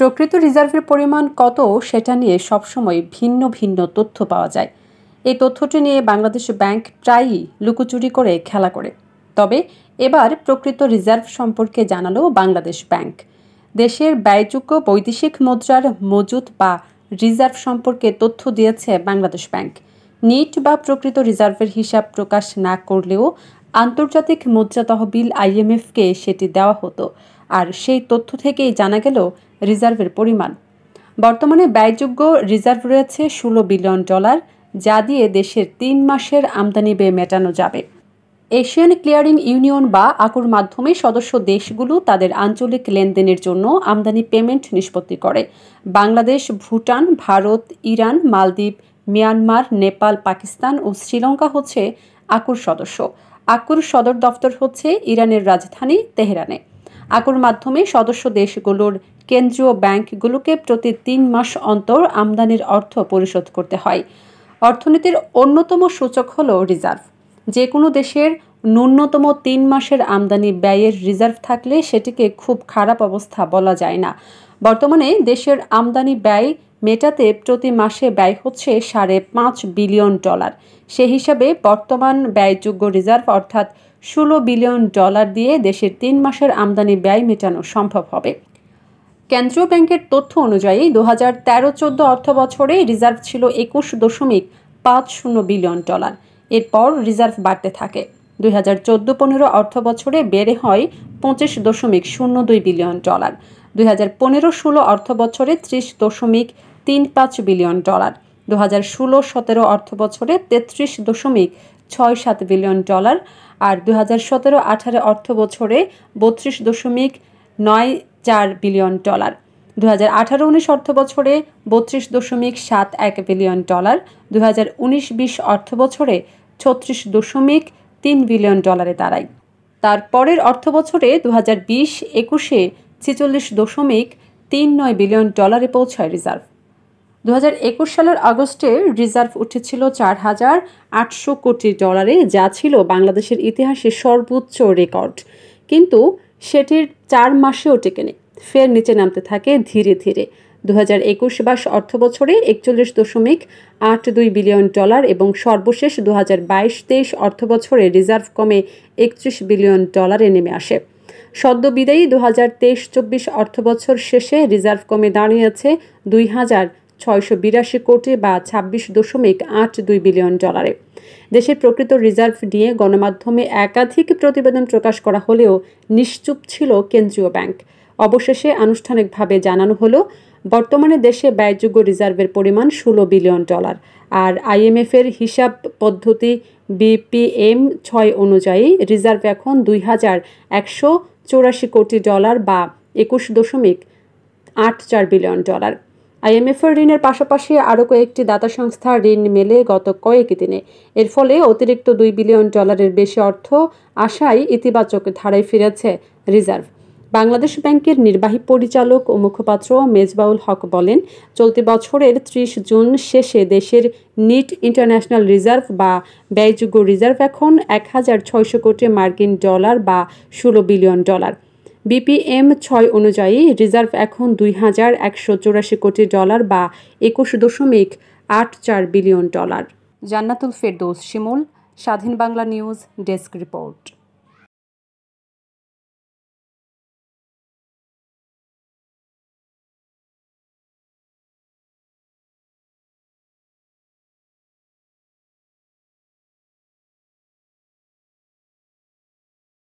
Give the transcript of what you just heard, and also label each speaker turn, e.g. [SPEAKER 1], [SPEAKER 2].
[SPEAKER 1] প্রকৃত রিজার্ভের পরিমাণ কত সেটা নিয়ে সবসময় ভিন্ন ভিন্ন তথ্য পাওয়া যায়। এই তথ্যটি নিয়ে বাংলাদেশ ব্যাংক প্রায়ই লুকোচুরি করে খেলা করে। তবে এবার প্রকৃত রিজার্ভ সম্পর্কে জানালো বাংলাদেশ ব্যাংক। দেশের ব্যয়যোগ্য বৈদেশিক মুদ্রার মজুত বা রিজার্ভ সম্পর্কে তথ্য দিয়েছে বাংলাদেশ ব্যাংক। নিট বা প্রকৃত রিজার্ভের হিসাব প্রকাশ না করলেও আন্তর্জাতিক মুদ্রা তহবিল IMF-কে সেটি দেওয়া হতো, আর সেই তথ্য থেকেই জানা গেল রিজার্ভের পরিমাণ। বর্তমানে ব্যয়যোগ্য রিজার্ভ রয়েছে $16 বিলিয়ন, যা দিয়ে দেশের 3 মাসের আমদানি ব্যয় মেটানো যাবে। এশিয়ান ক্লিয়ারিং ইউনিয়ন বা ACUর মাধ্যমে সদস্য দেশগুলো তাদের আঞ্চলিক লেনদেনের জন্য আমদানি পেমেন্ট নিষ্পত্তি করে। বাংলাদেশ, ভুটান, ভারত, ইরান, মালদ্বীপ, মিয়ানমার, নেপাল, পাকিস্তান ও শ্রীলঙ্কা হচ্ছে ACUর সদস্য। ACUর সদর দফতর হচ্ছে ইরানের রাজধানী তেহরানে। ACUর মাধ্যমে সদস্য দেশগুলোর কেন্দ্রীয় ব্যাংকগুলোকে প্রতি 3 মাস অন্তর আমদানির অর্থ পরিশোধ করতে হয়। অর্থনীতির অন্যতম সূচক হল রিজার্ভ। যে কোনো দেশের ন্যূনতম 3 মাসের আমদানি ব্যয়ের রিজার্ভ থাকলে সেটিকে খুব খারাপ অবস্থা বলা যায় না। বর্তমানে দেশের আমদানি ব্যয় মেটাতে প্রতি মাসে ব্যয় হচ্ছে $5.5 বিলিয়ন। সে হিসাবে বর্তমান ব্যয়যোগ্য রিজার্ভ অর্থাৎ $16 বিলিয়ন দিয়ে দেশের 3 মাসের আমদানি ব্যয় মেটানো সম্ভব হবে। কেন্দ্রীয় ব্যাংকের তথ্য অনুযায়ী 2013-14 অর্থবছরে রিজার্ভ ছিল $21.50 বিলিয়ন। এরপর রিজার্ভ বাড়তে থাকে। 2014-15 অর্থবছরে বেড়ে হয় $25.02 বিলিয়ন। 2015-16 অর্থবছরে $30.35 বিলিয়ন। 2016-17 অর্থবছরে $33.67 বিলিয়ন আর 2017-18 অর্থবছরে $32.94 বিলিয়ন। 2018-19 অর্থবছরে $32.71 বিলিয়ন। 2019-20 অর্থবছরে $36.3 বিলিয়ন দাঁড়ায়। তার পরের অর্থবছরে 2020-21-এ $46.39 বিলিয়ন পৌঁছায় রিজার্ভ। 2021 সালের আগস্টে রিজার্ভ উঠেছিল $4,800 কোটি, যা ছিল বাংলাদেশের ইতিহাসে সর্বোচ্চ রেকর্ড। কিন্তু সেটির 4 মাসেও টেকেনি, ফের নিচে নামতে থাকে ধীরে ধীরে। 2021-22 অর্থবছরে $41.82 বিলিয়ন এবং সর্বশেষ 2022-23 অর্থবছরে রিজার্ভ কমে $31 বিলিয়ন নেমে আসে। সদ্য বিদায়ী 2023-24 অর্থবছর শেষে রিজার্ভ কমে দাঁড়িয়েছে $2,682 কোটি বা $26.82 বিলিয়ন। দেশের প্রকৃত রিজার্ভ নিয়ে গণমাধ্যমে একাধিক প্রতিবেদন প্রকাশ করা হলেও নিশ্চুপ ছিল কেন্দ্রীয় ব্যাংক। অবশেষে আনুষ্ঠানিকভাবে জানানো হলো, বর্তমানে দেশে ব্যয়যোগ্য রিজার্ভের পরিমাণ $16 বিলিয়ন, আর IMF-এর হিসাব পদ্ধতি BPM-6 অনুযায়ী রিজার্ভ এখন $2,184 কোটি বা $21.84 বিলিয়ন। IMF-এর ঋণের পাশাপাশি আরও কয়েকটি দাতা সংস্থা ঋণ মেলে গত কয়েক দিনে। এর ফলে অতিরিক্ত $2 বিলিয়ন বেশি অর্থ আশায় ইতিবাচক ধারায় ফিরেছে রিজার্ভ। বাংলাদেশ ব্যাংকের নির্বাহী পরিচালক ও মুখপাত্র মেজবাউল হক বলেন, চলতি বছরের 30 জুন শেষে দেশের নিট ইন্টারন্যাশনাল রিজার্ভ বা ব্যয়যোগ্য রিজার্ভ এখন $1,600 কোটি মার্কিন বা $16 বিলিয়ন। BPM-6 অনুযায়ী রিজার্ভ এখন $2,184 কোটি বা $21.84 বিলিয়ন। জান্নাতুল ফেরদৌস শিমুল, স্বাধীন বাংলা নিউজ ডেস্ক রিপোর্ট।